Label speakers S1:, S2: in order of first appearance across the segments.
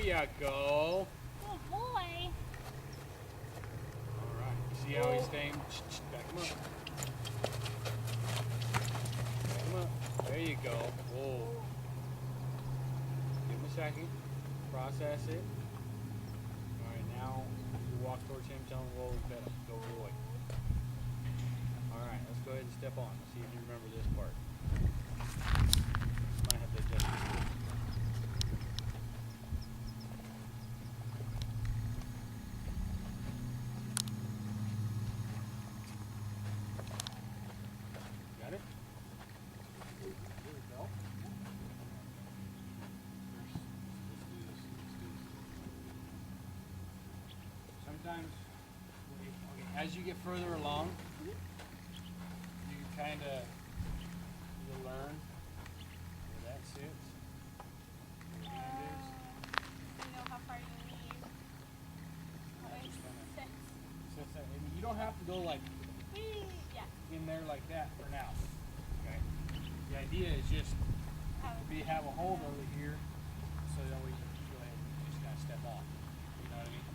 S1: you go.
S2: Good boy.
S1: All right. You see how he's staying? Back him up. Back him up. There you go. Whoa. Give him a second. Process it. All right. Now you walk towards him. Tell him, whoa, better. Go boy. All right. Let's go ahead and step on. Let's see if you remember this part. Might have to adjust this. Got it? There we go. Sometimes, as you get further along, you kind of learn where that sits, where your hand is.
S2: You know how far you need.
S1: Sits there. And you don't have to go like
S2: Yeah.
S1: in there like that for now. Okay. The idea is just have a hold over here, so that way you can go ahead and just kind of step off. You know what I mean?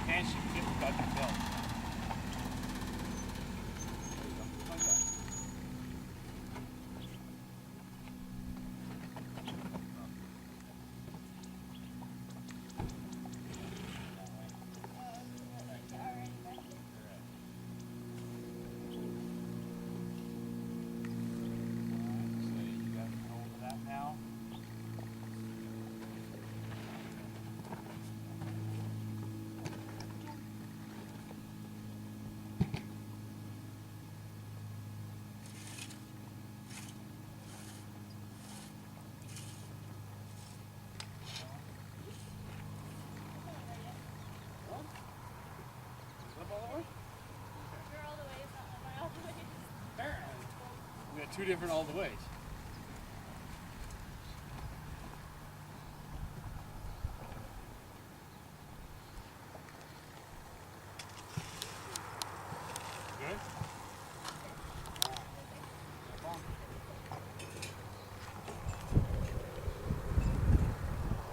S1: And she can cut the belt. There you go. Like that.
S2: You're all the ways, not my all the ways.
S1: Apparently. We got two different all the ways. Good? Step on.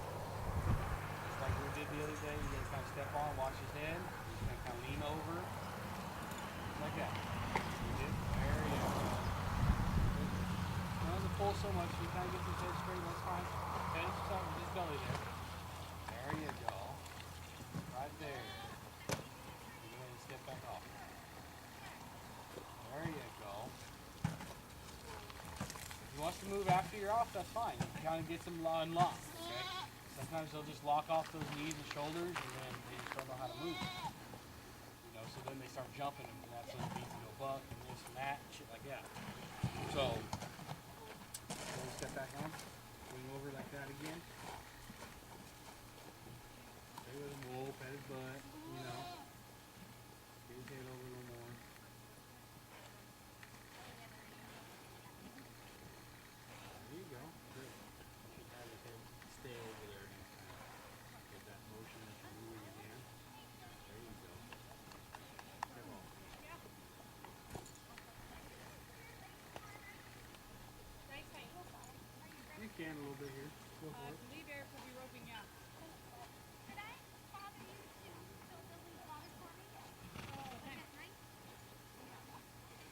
S1: Just like we did the other day, you're gonna kind of step on, watch his head. You're just gonna kind of lean over. Like that. You did? There you go. Don't have to pull so much, you kind of get his head straight, that's fine. Okay, something with his belly there. There you go. Right there. You go ahead and step back off. There you go. If he wants to move after you're off, that's fine. You can kind of get them unlocked, okay? Sometimes they'll just lock off those knees and shoulders, and then they just don't know how to move. You know, so then they start jumping, and that's when it needs to go buck and this and that, and shit like that. So, step back on, swing over like that again. Stay with him, whoa, pet his butt, you know. Get his head over a little more. There you go. Good. You should have his head stay over there. Get that motion that you're moving your hand. There you go. Step off. You can a little bit here. Go for it.
S2: Lee Bear could be roping out.
S3: Could I bother you to fill the leaf water for me? At night?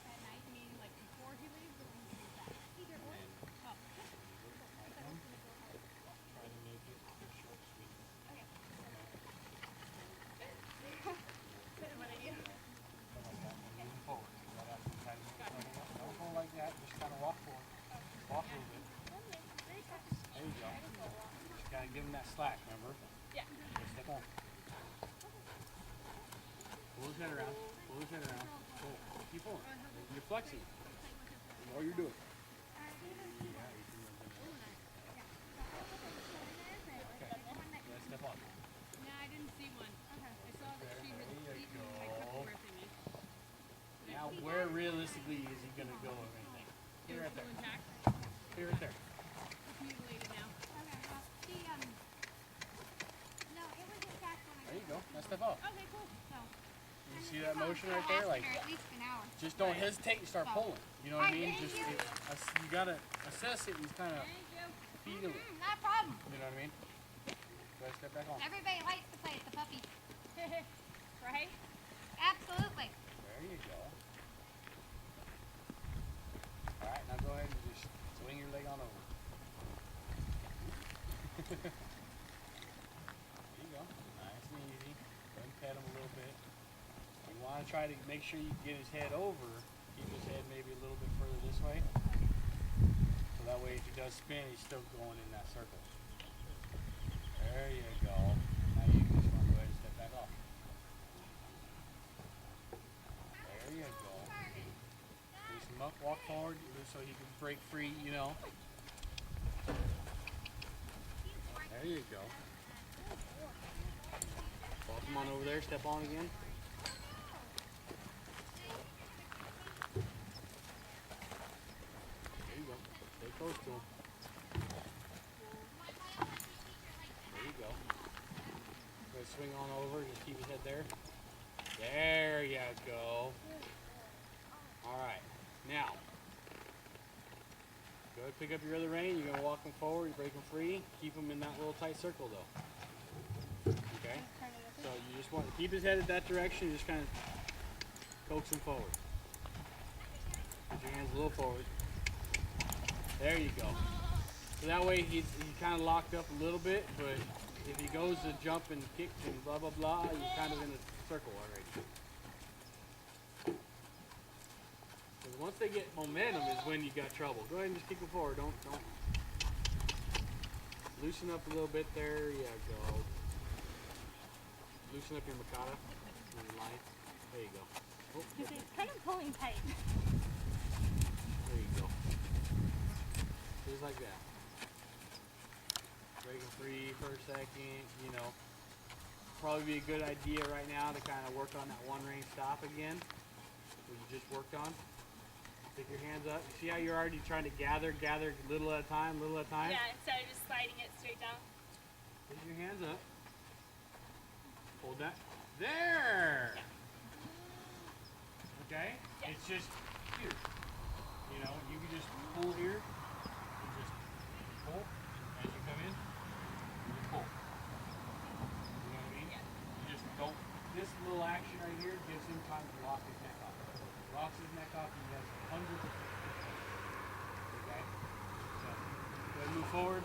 S2: At night, you mean like before he leaves, or when he leaves out?
S3: Either or.
S1: And
S2: Oh.
S1: try to make it short, sweet.
S3: Okay.
S2: What I do?
S1: Something like that. And moving forward. So that after you try to make it double up. Don't go like that. Just kind of walk forward. Walk a little bit. There you go. Just gotta give him that slack, remember?
S2: Yeah.
S1: Okay, step on. Pull his head around. Pull his head around. Pull. Keep pulling. You're flexing. The more you're doing. Yeah, you can move it. Okay. Yeah, step on.
S2: No, I didn't see one. I saw that she had
S1: There you
S2: eaten
S1: go.
S2: my Tupperware thingy.
S1: Now, where realistically is he gonna go or anything?
S2: It
S1: Here,
S2: was
S1: right
S2: still
S1: there.
S2: intact.
S1: Here, right there.
S2: It's mutilated now.
S3: Okay, well, no, it was intact when I
S1: There you go. Now step up.
S2: Okay, cool.
S3: So,
S1: You see that motion right there? Like,
S3: At least an hour.
S1: just don't hesitate and start pulling. You know what I mean? Just you gotta assess it and kind of feel it.
S3: Not a problem.
S1: You know what I mean? Go ahead, step back on.
S3: Everybody likes to play with the puppy.
S2: Right?
S3: Absolutely.
S1: There you go. All right, now go ahead and just swing your leg on over. There you go. Nice and easy. Go ahead and pet him a little bit. You want to try to make sure you get his head over. Keep his head maybe a little bit further this way. So that way if he does spin, he's still going in that circle. There you go. Now you just want to go ahead and step back off. There you go. Release him up, walk forward so he can break free, you know. There you go. Walk him on over there, step on again. There you go. Stay close to him. There you go. Go ahead, swing on over, just keep his head there. There you go. Alright, now, go ahead and pick up your other rein. You're going to walk him forward, you break him free. Keep him in that little tight circle though. Okay? So you just want to keep his head in that direction, just kind of coax him forward. Put your hands a little forward. There you go. So that way he's kind of locked up a little bit, but if he goes to jump and kick and blah, blah, blah, you're kind of in a circle already. Because once they get momentum is when you got trouble. Go ahead and just kick them forward. Don't. Loosen up a little bit there. Yeah, go. Loosen up your Makata. Your line. There you go. Oh,
S2: Because it's kind of pulling tight.
S1: there you go. Just like that. Break them free for a second, you know. Probably be a good idea right now to kind of work on that one rein stop again, that you just worked on. Pick your hands up. See how you're already trying to gather little at a time, little at a time?
S2: Yeah, instead of just sliding it straight down.
S1: Put your hands up. Hold that. There! Okay?
S2: Yeah.
S1: It's just here. You know, you can just pull here. And just pull as you come in. You just pull. You know what I mean?
S2: Yeah.
S1: You just don't. This little action right here gives him time to lock his neck off. Locks his neck off, he has hundreds of. Okay? So, go ahead and move forward.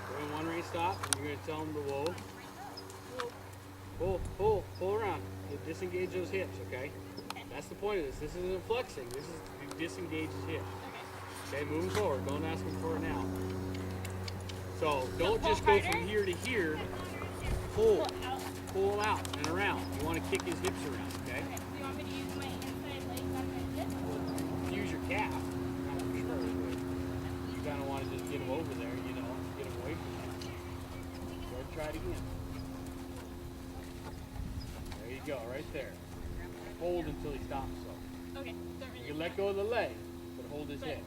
S1: Go in one rein stop, and you're going to tell him to whoa. Pull around. Disengage those hips, okay? That's the point of this. This isn't flexing. This is to disengage his hips. Okay, moving forward. Don't ask him for it now. So don't just go from here to here. Pull out and around. You want to kick his hips around, okay?
S2: Okay. Do you want me to use my inside legs on my hip?
S1: Use your calf. Not for sure, but you kind of want to just get him over there, you know, get him away from that. Go ahead and try it again. There you go, right there. Hold until he stops. So
S2: Okay.
S1: you can let go of the leg, but hold his head.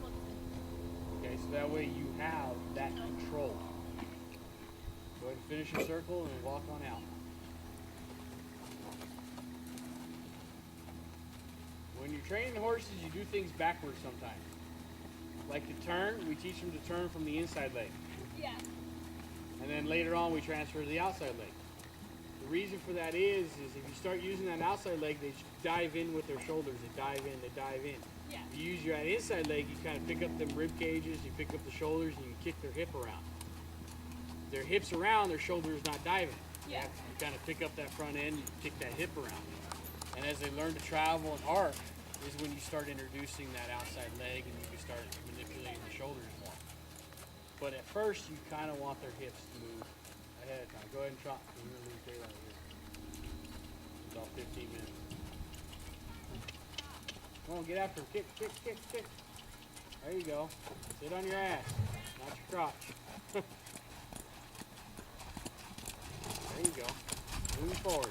S1: Okay, so that way you have that control. Go ahead and finish your circle and walk on out. When you're training horses, you do things backwards sometimes. Like to turn, we teach them to turn from the inside leg.
S2: Yeah.
S1: And then later on, we transfer to the outside leg. The reason for that is if you start using that outside leg, they dive in with their shoulders. They dive in.
S2: Yeah.
S1: You use your inside leg, you kind of pick up them rib cages, you pick up the shoulders, and you kick their hip around. Their hips around, their shoulders not diving.
S2: Yeah.
S1: You kind of pick up that front end, you kick that hip around. And as they learn to travel and arc, is when you start introducing that outside leg and you can start manipulating the shoulders more. But at first, you kind of want their hips to move ahead of time. Go ahead and trot. We're going to lose daylight here. It's all 15 minutes. Come on, get after him. Kick. There you go. Sit on your ass, not your crotch. There you go. Moving forward.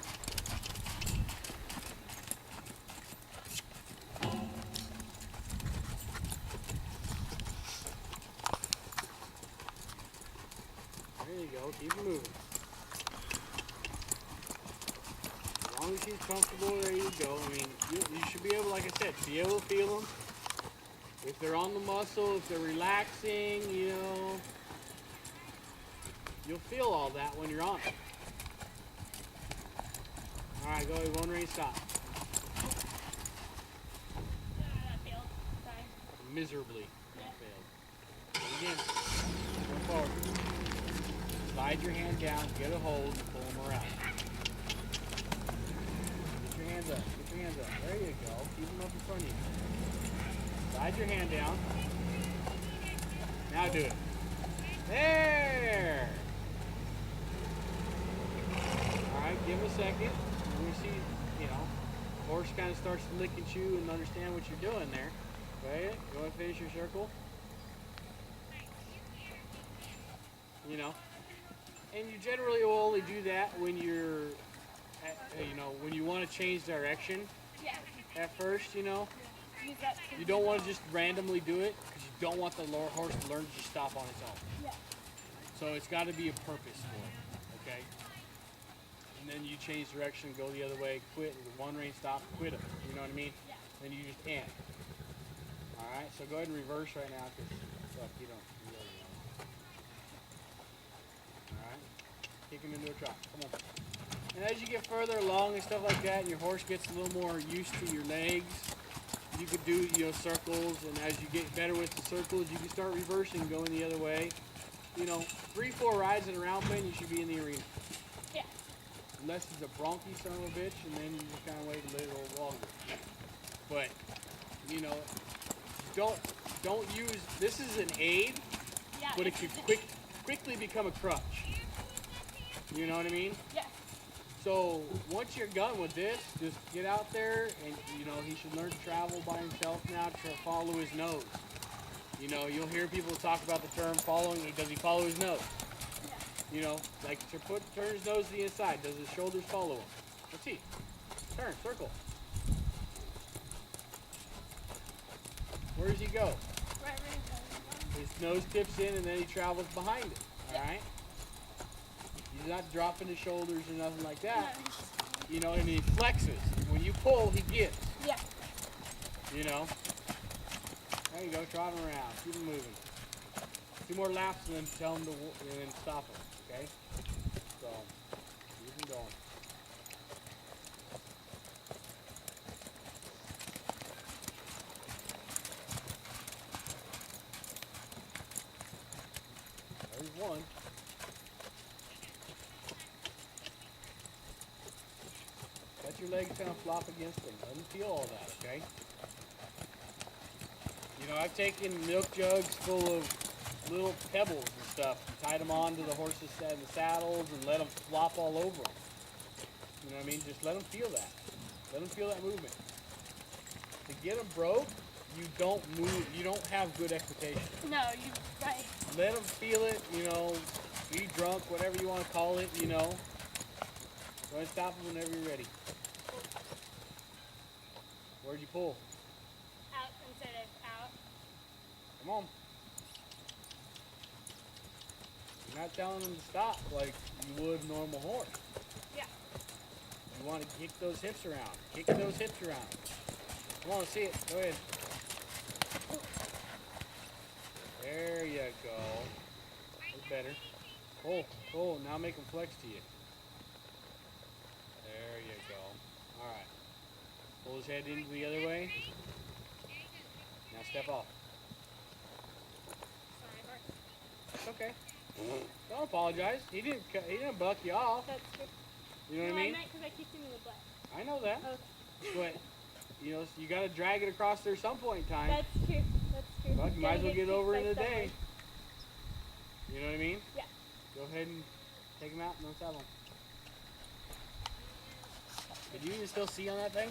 S1: Keep him moving. As long as he's comfortable, there you go. I mean, you should be able, like I said, be able to feel them. If they're on the muscle, if they're relaxing, you know, you'll feel all that when you're on it. All right, go ahead, one range stop.
S3: That failed. Sorry.
S1: Miserably.
S3: Yeah.
S1: Failed. And again, go forward. Slide your hand down, get a hold, and pull them around. Get your hands up. Get your hands up. There you go. Keep them up in front of you. Slide your hand down. Now do it. There! Alright, give him a second. We see, you know, horse kind of starts to lick and chew and understand what you're doing there. Go ahead. Go ahead and finish your circle. You know. And you generally will only do that when you're, you know, when you want to change direction
S3: Yeah.
S1: at first, you know.
S3: Use that to
S1: You don't want to just randomly do it because you don't want the horse to learn to just stop on its own.
S3: Yeah.
S1: So it's got to be a purpose for it, okay? And then you change direction, go the other way, quit, one range stop, quit it. You know what I mean?
S3: Yeah.
S1: Then you just end. All right, so go ahead and reverse right now because you don't really know. All right, kick him into a trot. Come on. And as you get further along and stuff like that, and your horse gets a little more used to your legs, you could do, you know, circles, and as you get better with the circles, you can start reversing, going the other way. You know, 3-4 rides in a round pen, you should be in the arena.
S3: Yeah.
S1: Unless it's a bronky son of a bitch, and then you just kind of wait a little longer. But, you know, don't use, this is an aid,
S3: Yeah.
S1: but it could quickly become a crutch. You know what I mean?
S3: Yeah.
S1: So once you're done with this, just get out there, and you know he should learn to travel by himself now. To follow his nose. You know, you'll hear people talk about the term following. Does he follow his nose?
S3: Yeah.
S1: You know, like to turn his nose to the inside. Does his shoulders follow him? Let's see. Turn, circle. Where does he go?
S3: Right,
S1: His nose tips in, and then he travels behind it. All right. He's not dropping his shoulders or nothing like that. You know, and he flexes. When you pull, he gives.
S3: Yeah.
S1: You know. There you go. Trot him around. Keep him moving. 2 more laps, and then tell him to, and then stop him. Okay. So keep him going. There's one. Let your legs kind of flop against them. Let them feel all that, okay? You know, I've taken milk jugs full of little pebbles and stuff and tied them onto the horse's the saddles and let them flop all over them. You know what I mean? Just let them feel that. Let them feel that movement. To get them broke, you don't move. You don't have good expectations.
S3: No, you right.
S1: Let them feel it, you know, be drunk, whatever you want to call it, you know. Go ahead and stop them whenever you're ready. Where'd you pull?
S3: Out instead of out.
S1: Come on. You're not telling them to stop like you would a normal horse.
S3: Yeah.
S1: You want to kick those hips around. Kick those hips around. Come on, see it. Go ahead. There you go. That's better. Pull, pull. Now make them flex to you. There you go. All right. Pull his head into the other way. Now step off.
S3: Sorry, Bart.
S1: It's okay. Don't apologize. He didn't buck you off.
S3: That's good.
S1: You know
S3: No,
S1: what I mean?
S3: I meant because I kicked him in the butt.
S1: I know that.
S3: Okay.
S1: But you know, you got to drag it across there some point in time.
S3: That's true. That's true.
S1: Well, you might as well
S3: Gotta
S1: get over
S3: kicked
S1: in
S3: by
S1: a day.
S3: someone.
S1: You know what I mean?
S3: Yeah.
S1: Go ahead and take him out and let's have him. Can you even still see on that thing?